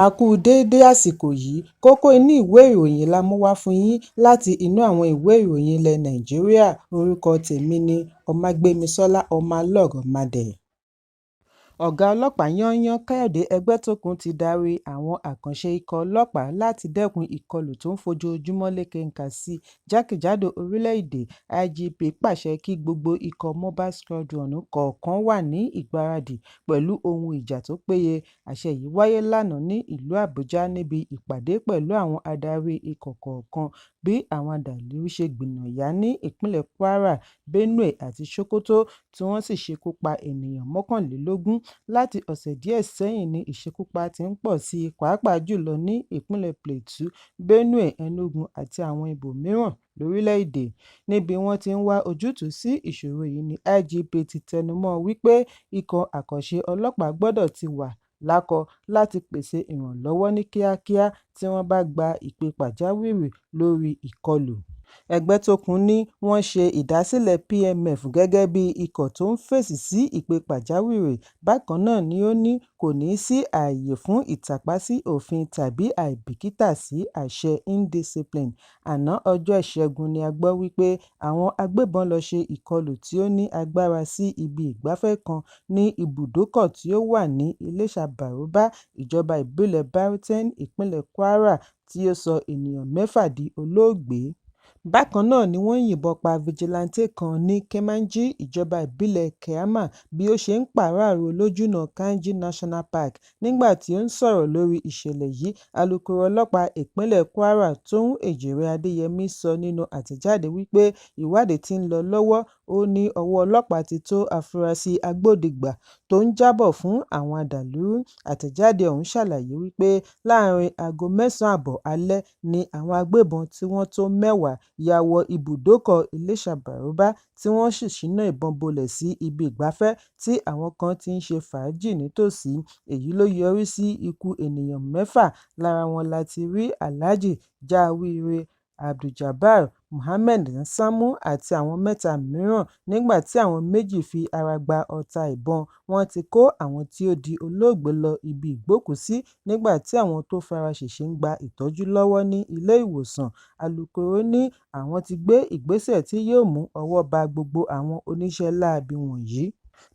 A kú déédé àsìkò yìí, kókó inú ìwé ìròyìn la mú wá fún yín láti inú àwọn ìwé ìròyìn ilẹ̀ Nàìjíríà. Orúkọ tèmi ni Ọmágbémisọ́lá Ọmọlọ́rọ̀mọdẹ̀. Ọ̀gá ọlọ́pàá yányán Káyọ̀dé Ẹgbẹ́tókun ti darí àwọn àkànṣe ikọ̀ ọlọ́pàá láti dẹ́kun ìkọlù tó ń fojoojúmọ́ lékenkà sí jákèjádò orílẹ̀-èdè. IGP pàṣẹ kí gbogbo ikọ̀ Mobile Squadron kọ̀ọ̀kan wà ní ìgbáradì pẹ̀lú ohun ìjà tó péye. Àṣẹ yìí wáyé lánàá ní ìlú Àbújá níbi ìpàdé pẹ̀lú àwọn adarí ikọ̀ kọ̀ọ̀kan bí àwọn adàlúrú ṣe gbìnàyá ní ìpínlẹ̀ Kwara, Benue àti Sokoto tí wọ́n sì ṣekú pa ènìyàn 21. Láti ọ̀sẹ̀ díẹ̀ sẹ́yìn ni ìṣekúpa ti ń pọ̀ sí i pàápàá jùlọ ní ìpínlẹ̀ Plateau, Benue, Enugu àti àwọn ibòmíràn lórílẹ̀-èdè. Níbi wọ́n ti ń wá ojútùú sí ìṣòro yìí ni IGP ti tẹnumọ́ wípé ikọ̀ àkànṣe ọlọ́pàá gbọ́dọ̀ ti wà lákọ láti pèsè ìrànlọ́wọ́ ní kíákíá tí wọ́n bá gba ìpè pàjáwìrì lórí ìkọlù. Ẹgbẹ́tókun ní wọ́n ṣe ìdásílẹ̀ PMF gẹ́gẹ́ bí ikọ̀ tó ń fèsì sí ìpè pàjáwìrì. Bákan náà ni ó ní kò ní sí ààyè fún ìtàpá sí òfin tàbí àìbìkítà sí àṣẹ indiscipline. Àná ọjọ́ Ìṣẹ́gun ni a gbọ́ wípé àwọn agbébọn lọ ṣe ìkọlù tí ó ní agbára sí ibi ìgbafẹ́ kan ní ibùdókọ̀ tí ó wà ní Iléṣà-Bárúbá, ìjọba ìbílẹ̀ Baruten, ìpínlẹ̀ Kwara, tí ó sọ ènìyàn 6 di olóògbé. Bákan náà ni wọ́n yìnbọn pa fìjìláńtè kan ní Kemanji, ìjọba ìbílẹ̀ Keama, bí ó ṣe ń pàráàrò lójúnà Kainji National Park. Nígbà tí ó ń sọ̀rọ̀ lórí ìṣẹ̀lẹ̀ yìí, alukoro ọlọ́pàá ìpínlẹ̀ Kwara Tóun Èjìrẹ́ Adéyẹmí sọ nínú àtẹ̀jáde wípé ìwádìí tí ń lọ lọ́wọ́. Ó ní ọwọ́ ọlọ́pàá ti tó afurasí agbódegbà tó ń jábọ̀ fún àwọn adàlúrú. Àtẹ̀jáde ọ̀hún ṣàlàyé wípé láàrin aago 9 àbọ̀ alẹ́ ni àwọn agbébọn tí wọ́n tó 10 ya wọ ibùdókọ̀ Iléṣà-Bárúbá tí wọ́n sì ṣínà ìbọn bolẹ̀ sí ibi ìgbafẹ́ tí àwọn kan ti ń ṣe fàájì nítòsí. Èyí ló yọrí sí ikú ènìyàn 6. Lára wọn láti rí Alhaji Jawire Abdul-Jabbar Muhammed Samu àti àwọn 3 mìíràn. Nígbà tí àwọn 2 fi ara gba ọta ìbọn, wọ́n ti kó àwọn tí ó di olóògbé lọ ibi ìgbókùúsí nígbà tí àwọn tó fara ṣèṣe ń gba ìtọ́jú lọ́wọ́ ní ilé ìwòsàn. Alukoro ní àwọn ti gbé ìgbésẹ̀ tí yóò mú ọwọ́ ba gbogbo àwọn oníṣẹ́ láabi wọ̀nyí.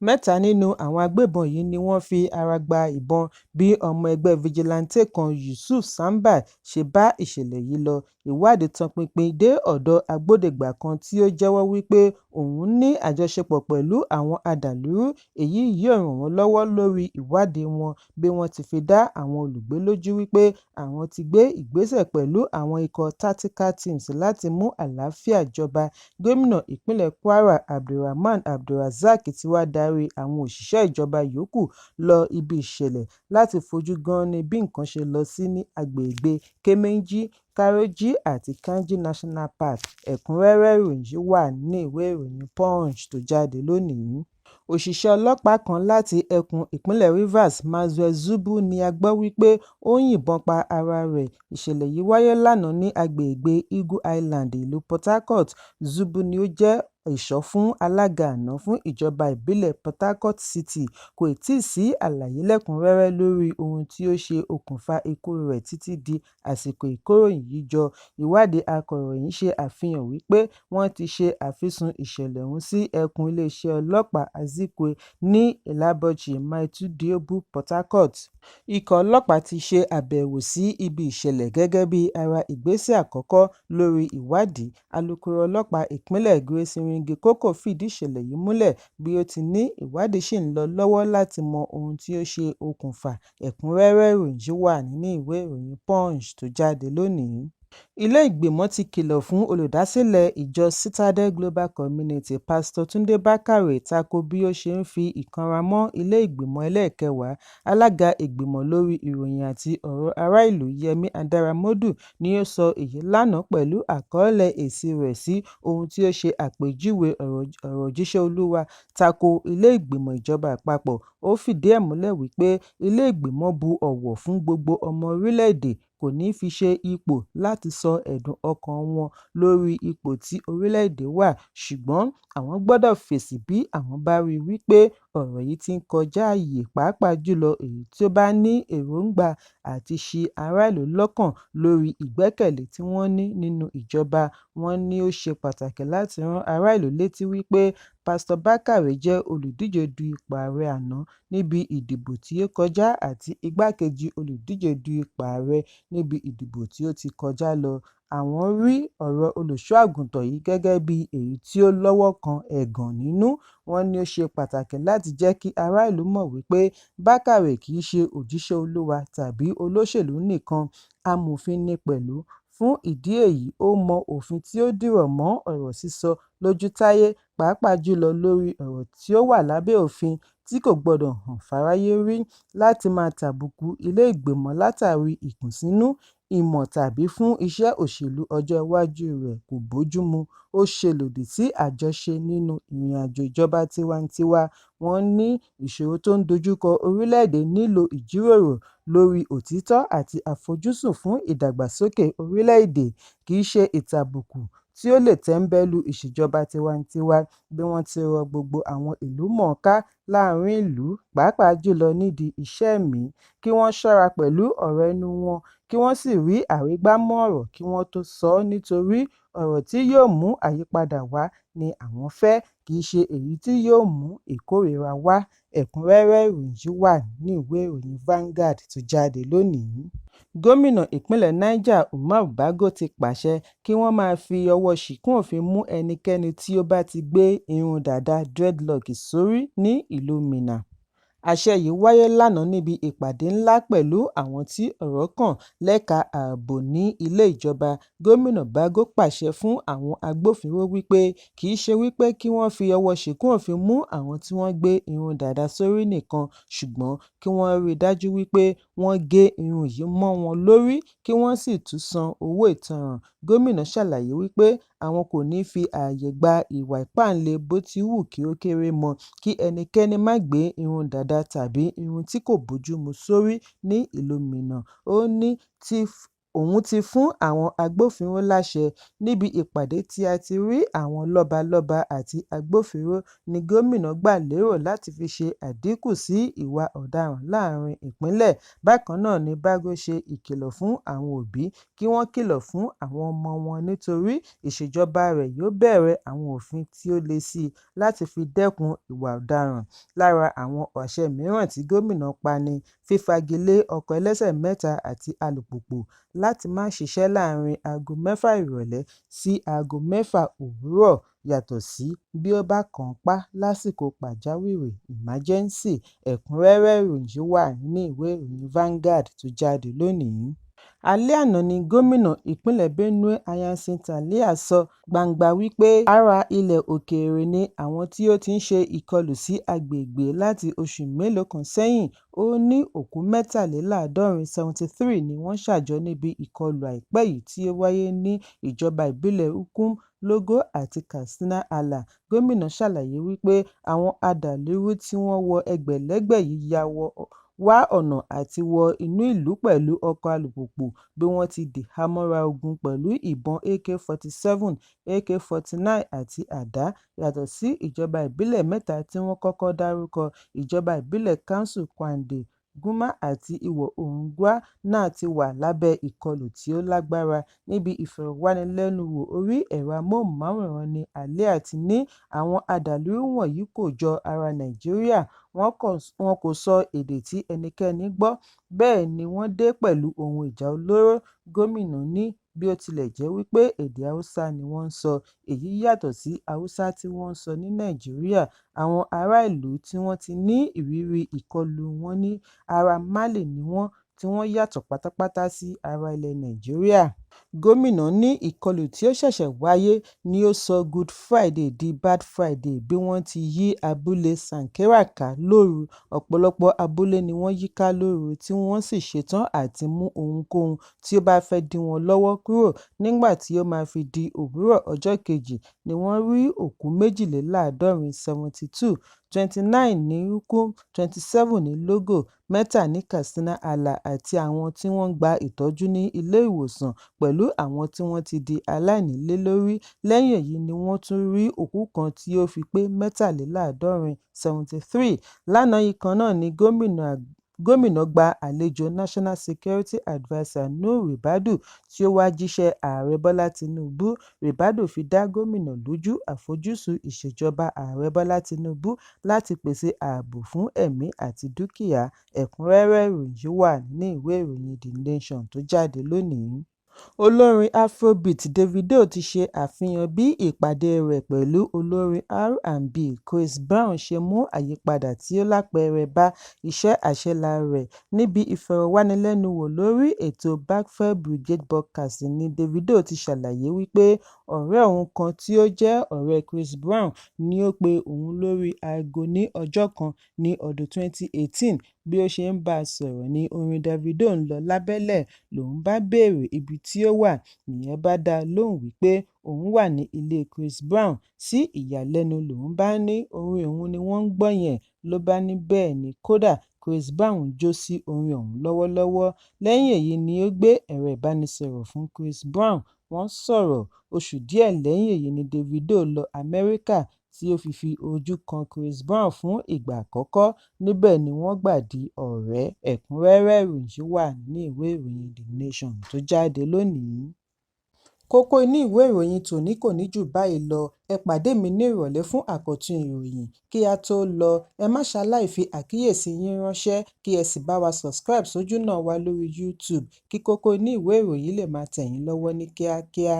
3 nínú àwọn agbébọn yìí ni wọ́n fi ara gba ìbọn bí ọmọ ẹgbẹ́ fìjìláńtè kan Yusuf Samba ṣe bá ìṣẹ̀lẹ̀ yìí lọ. Ìwádìí tọpinpin dé ọ̀dọ̀ agbódegbà kan tí ó jẹ́wọ́ wípé òun ní àjọṣepọ̀ pẹ̀lú àwọn adàlúrú. Èyí yóò ràn wọ́n lọ́wọ́ lórí ìwádìí wọn bí wọ́n ti fi dá àwọn olùgbé lójú wípé àwọn ti gbé ìgbésẹ̀ pẹ̀lú àwọn ikọ̀ tactical teams láti mú àlàáfíà jọba. Gómìnà ìpínlẹ̀ Kwara Abdulrahman Abdulrazak ti wá darí àwọn òṣìṣẹ́ ìjọba yòókù lọ ibi ìṣẹ̀lẹ̀ láti fojú gan-an bí nǹkan ṣe lọ sí ní agbègbè Kemenji, Karoji àti Kainji National Park. Ẹ̀kúnrẹ́rẹ́ ìròyìn yìí wà ní ìwé ìròyìn Punch tó jáde lónìí. Òṣìṣẹ́ ọlọ́pàá kan láti ẹkùn ìpínlẹ̀ Rivers, Maxwell Zubu, ni a gbọ́ wípé ó yìnbọn pa ara rẹ̀. Ìṣẹ̀lẹ̀ yìí wáyé lánàá ní agbègbè Eagle Island, ìlú Port Harcourt. Zubu ni ó jẹ́ ìṣọ́ fún alága àná fún ìjọba ìbílẹ̀ Port Harcourt City. Kò tíì sí àlàyé lẹ́kùnrẹ́rẹ́ lórí ohun tí ó ṣe okùnfà ikú rẹ̀ títí di àsìkò ìkóròyìn yìí jọ. Ìwádìí akọ̀ròyìn ṣe àfihàn wípé wọ́n ti ṣe àfisùn ìṣẹ̀lẹ̀ ọ̀hún sí ẹkùn iléeṣẹ́ ọlọ́pàá Azikiwe ní Ilabochi, Mile 2 Diobu, Port Harcourt. Ikọ̀ ọlọ́pàá ti ṣe àbẹ̀wò sí ibi ìṣẹ̀lẹ̀ gẹ́gẹ́ bí ara ìgbésẹ̀ àkọ́kọ́ lórí ìwádìí. Alukoro ọlọ́pàá ìpínlẹ̀ Grace Iringekoko fìdí ìṣẹ̀lẹ̀ yìí múlẹ̀ bí ó ti ní ìwádìí ṣì ń lọ lọ́wọ́ láti mọ ohun tí ó ṣe okùnfà. Ẹ̀kúnrẹ́rẹ́ ìròyìn yìí wà nínú ìwé ìròyìn Punch tó jáde lónìí. Ilé ìgbìmọ̀ ti kìlọ̀ fún olùdásílẹ̀ ìjọ Citadel Global Community, Pásítọ̀ Túndé Bákàrè, tako bí ó ṣe ń fi ìkanra mọ́ ilé ìgbìmọ̀ ẹlẹ́ẹ̀kẹwàá. Alága ìgbìmọ̀ lórí ìròyìn àti ọ̀rọ̀ ará ìlú Yẹmí Adaramodu ni ó sọ èyí lánàá pẹ̀lú àkọọ́lẹ̀ èsì rẹ̀ sí ohun tí ó ṣe àpèjúwe ọ̀rọ̀ òjíṣẹ́ Olúwa tako ilé ìgbìmọ̀ ìjọba àpapọ̀. Ó fìdí ẹ̀ múlẹ̀ wípé ilé ìgbìmọ̀ bu ọ̀wọ̀ fún gbogbo ọmọ orílẹ̀-èdè, kò ní fi ṣe ipò láti sọ ẹ̀dùn ọkàn wọn lórí ipò tí orílẹ̀-èdè wà, ṣùgbọ́n àwọn gbọ́dọ̀ fèsì bí àwọn bá rí wípé ọ̀rọ̀ yìí ti ń kọjá àyè pàápàá jùlọ èyí tí ó bá ní èròńgbà àti ṣi ará ìlú lọ́kàn lórí ìgbẹ́kẹ̀lé tí wọ́n ní nínú ìjọba. Wọ́n ní ó ṣe pàtàkì láti rán ará ìlú létí wípé Pásítọ̀ Bákàrè jẹ́ olùdíje du ipò ààrẹ àná níbi ìdìbò tí ó kọjá àti igbákejì olùdíje du ipò ààrẹ níbi ìdìbò tí ó ti kọjá lọ. Àwọn rí ọ̀rọ̀ olùṣọ́-àgùntàn yìí gẹ́gẹ́ bí èyí tí ó lọ́wọ́ kan ẹ̀gàn nínú. Wọ́n ní ó ṣe pàtàkì láti jẹ́ kí ará ìlú mọ̀ wípé Bákàrè kì í ṣe òjíṣẹ́ Olúwa tàbí olóṣèlú nìkan, amòfin ni pẹ̀lú. Fún ìdí èyí, ó mọ òfin tí ó dìrọ̀ mọ́ ọ̀rọ̀ sísọ lójútáyé, pàápàá jùlọ lórí ọ̀rọ̀ tí ó wà lábẹ́ òfin tí kò gbọdọ̀ hàn fáráyé rí. Láti máa tàbùkù ilé ìgbìmọ̀ látàrí ìkùnsínú, ìmọ̀ tàbí fún iṣẹ́ òṣèlú ọjọ́ iwájú rẹ̀ kò bójúmu. Ó ṣe lòdì sí àjọṣe nínú ìrìnàjò ìjọba tiwantiwa. Wọ́n ní ìṣòro tó ń dojúkọ orílẹ̀-èdè nílò ìjíròrò lórí òtítọ́ àti àfojúsùn fún ìdàgbàsókè orílẹ̀-èdè, kì í ṣe ìtàbùkù tí ó lè tẹ́ńbẹ́lú ìṣèjọba tiwantiwa. Bí wọ́n ti rọ gbogbo àwọn ìlú-mọ̀-ọ́n-ká láàrin ìlú, pàápàá jùlọ nídìí iṣẹ́ ẹ̀mí, kí wọ́n ṣọ́ra pẹ̀lú ọ̀rọ̀ ẹnu wọn, kí wọ́n sì rí àrígbámú ọ̀rọ̀ kí wọ́n tó sọ ọ́, nítorí ọ̀rọ̀ tí yóò mú àyípadà wá ni àwọn fẹ́, kì í ṣe èyí tí yóò mú ìkórìíra wá. Ẹ̀kúnrẹ́rẹ́ ìròyìn yìí wà ní ìwé ìròyìn Vanguard tó jáde lónìí. Gómìnà ìpínlẹ̀ Niger Umar Bago ti pàṣẹ kí wọ́n máa fi ọwọ́ ṣìkún òfin mú ẹnikẹ́ni tí ó bá ti gbé irun dàda dreadlock sórí ní ìlú Minna. Àṣẹ yìí wáyé lánàá níbi ìpàdé ńlá pẹ̀lú àwọn tí ọ̀rọ̀ kàn lẹ́ka ààbò ní ilé ìjọba. Gómìnà Bago pàṣẹ fún àwọn agbófinró wípé kì í ṣe wípé kí wọ́n fi ọwọ́ ṣìkún òfin mú àwọn tí wọ́n gbé irun dàda sórí nìkan, ṣùgbọ́n kí wọ́n rí i dájú wípé wọ́n gé irun yìí mọ́ wọn lórí, kí wọ́n sì tún san owó ìtanràn. Gómìnà ṣàlàyé wípé àwọn kò ní fi ààyè gba ìwà ìpáǹle bó ti wù kí ó kéré mọ́, kí ẹnikẹ́ni má gbé irun dàda tàbí irun tí kò bójúmu sórí ní ìlú Minna. Ó ní òun ti fún àwọn agbófinró láṣẹ. Níbi ìpàdé tí a ti rí àwọn lọ́balọ́ba àti agbófinró ni gómìnà gbà lérò láti fi ṣe àdínkù sí ìwà ọ̀daràn láàrin ìpínlẹ̀. Bákan náà ni Bago ṣe ìkìlọ̀ fún àwọn òbí kí wọ́n kìlọ̀ fún àwọn ọmọ wọn nítorí ìṣèjọba rẹ̀ yóò bẹ̀rẹ̀ àwọn òfin tí ó le sí i láti fi dẹ́kun ìwà ọ̀daràn. Lára àwọn àṣẹ mìíràn tí gómìnà pa ni fífagilé ọkọ̀ ẹlẹ́sẹ̀ mẹ́ta àti alùpùpù láti má ṣiṣẹ́ láàrin aago 6 ìrọ̀lẹ́ sí aago 6 òwúrọ̀, yàtọ̀ sí bí ó bá kàn pa lásìkò pàjáwìrì emergency. Ẹ̀kúnrẹ́rẹ́ ìròyìn yìí wà ní ìwé ìròyìn Vanguard tó jáde lónìí. Alẹ́ àná ni gómìnà ìpínlẹ̀ Benue Hyacinth Alia sọ gbangba wípé ará ilẹ̀ òkèèrè ni àwọn tí ó ti ń ṣe ìkọlù sí agbègbè láti oṣù mélòó kan sẹ́yìn. Ó ní òkú 73 ni wọ́n ṣàjọ níbi ìkọlù àìpẹ́ yìí tí ó wáyé ní ìjọba ìbílẹ̀ Ukum, Logo àti Katsina Ala. Gómìnà ṣàlàyé wípé àwọn adàlúrú tí wọ́n wọ ẹgbẹ̀lẹ́gbẹ̀ yìí wá ọ̀nà àti wọ inú ìlú pẹ̀lú ọkọ̀ alùpùpù bí wọ́n ti dìhámọ́ra ogun pẹ̀lú ìbọn AK-47, AK-49 àti àdá. Yàtọ̀ sí ìjọba ìbílẹ̀ 3 tí wọ́n kọ́kọ́ dárúkọ, ìjọba ìbílẹ̀ Kansu Kwande, Guma àti Ìwọ̀-oòrùn Gwa náà ti wà lábẹ́ ìkọlù tí ó lágbára. Níbi ìfọ̀rọ̀wánilẹ́nuwò orí ẹ̀rọ amóhùnmáwòrán ni Alia ti ní àwọn adàlúrú wọ̀nyí kò jọ ará Nàìjíríà, wọn kò sọ èdè tí ẹnikẹ́ni gbọ́, bẹ́ẹ̀ ni wọ́n dé pẹ̀lú ohun ìjà olóró. Gómìnà ní bí ó tilẹ̀ jẹ́ wípé èdè Haúsá ni wọ́n ń sọ, èyí yàtọ̀ sí Haúsá tí wọ́n ń sọ ní Nàìjíríà. Àwọn ará ìlú tí wọ́n ti ní ìrírí ìkọlù wọn ní ará Mali ni wọ́n, tí wọ́n yàtọ̀ pátápátá sí ará ilẹ̀ Nàìjíríà. Gómìnà ní ìkọlù tí ó ṣẹ̀ṣẹ̀ wáyé ni ó sọ Good Friday di Bad Friday bí wọ́n ti yí abúlé Sankera ká lóru. Ọ̀pọ̀lọpọ̀ abúlé ni wọ́n yí ká lóru tí wọ́n sì ṣetán àti mú ohunkóhun tí ó bá fẹ́ dí wọn lọ́wọ́ kúrò. Nígbà tí ó máa fi di òwúrọ̀ ọjọ́ kejì ni wọ́n rí òkú 72 29 ní Rukun, 27 ní Logo, 3 ní Katsina Ala àti àwọn tí wọ́n ń gba ìtọ́jú ní ilé-ìwòsàn pẹ̀lú àwọn tí wọ́n ti di aláìnílélórí. Lẹ́yìn èyí ni wọ́n tún rí òkú kan tí ó fi pé 73, 73. Lánàá yìí kan náà ni gómìnà gba àlejò National Security Adviser Nuhu Ribadu tí ó wá jíṣẹ́ Ààrẹ Bọ́lá Tinubu. Ribadu fi dá gómìnà lójú àfojúsùn ìṣèjọba Ààrẹ Bọ́lá Tinubu láti pèsè ààbò fún ẹ̀mí àti dúkìá. Ẹ̀kúnrẹ́rẹ́ ìròyìn yìí wà nínú ìwé ìròyìn The Nation tó jáde lónìí. Olórin Afrobeat Davido ti ṣe àfihàn bí ìpàdé rẹ̀ pẹ̀lú olórin R&B Chris Brown ṣe mú àyípadà tí ó lápẹẹrẹ bá iṣẹ́ àṣẹlá rẹ̀. Níbi ìfọ̀rọ̀wánilẹ́nuwò lórí ètò Backfire Brigade Broadcasting ni Davido ti ṣàlàyé wípé ọ̀rẹ́ òun kan tí ó jẹ́ ọ̀rẹ́ Chris Brown ni ó pe òun lórí aago ní ọjọ́ kan ní ọdún 2018. Bí ó ṣe ń bá a sọ̀rọ̀ ni orin Davido ń lọ lábẹ́lẹ̀ lòun bá béèrè ibi tí ó wà, nìyẹn bá dá a lóhùn wípé òun wà ní ilé Chris Brown. Sí ìyàlẹ́nu lòun bá ní orin òun ni wọ́n ń gbọ́ yẹn, ló bá ní bẹ́ẹ̀ ni kódà Chris Brown jó sí orin ọ̀hún lọ́wọ́lọ́wọ́. Lẹ́yìn èyí ni ó gbé ẹ̀rọ ìbánisọ̀rọ̀ fún Chris Brown, wọ́n sọ̀rọ̀. Oṣù díẹ̀ lẹ́yìn èyí ni Davido lọ Amẹ́ríkà tí ó fi ojú kan Chris Brown fún ìgbà àkọ́kọ́. Níbẹ̀ ni wọ́n gbà di ọ̀rẹ́. Ẹ̀kúnrẹ́rẹ́ ìròyìn yìí wà nínú ìwé ìròyìn The Nation tó jáde lónìí. Kókó inú ìwé ìròyìn tòní kò ní jù báyìí lọ. Ẹ pàdé mi ní ìrọ̀lẹ́ fún àkọ́tún ìròyìn. Kí a tó lọ, ẹ má ṣaláì fi àkíyèsí yín ránṣẹ́ kí ẹ sì bá wa subscribe sójú náà wa lórí YouTube kí kókó inú ìwé ìròyìn lè máa tẹ̀ yín lọ́wọ́ ní kíákíá.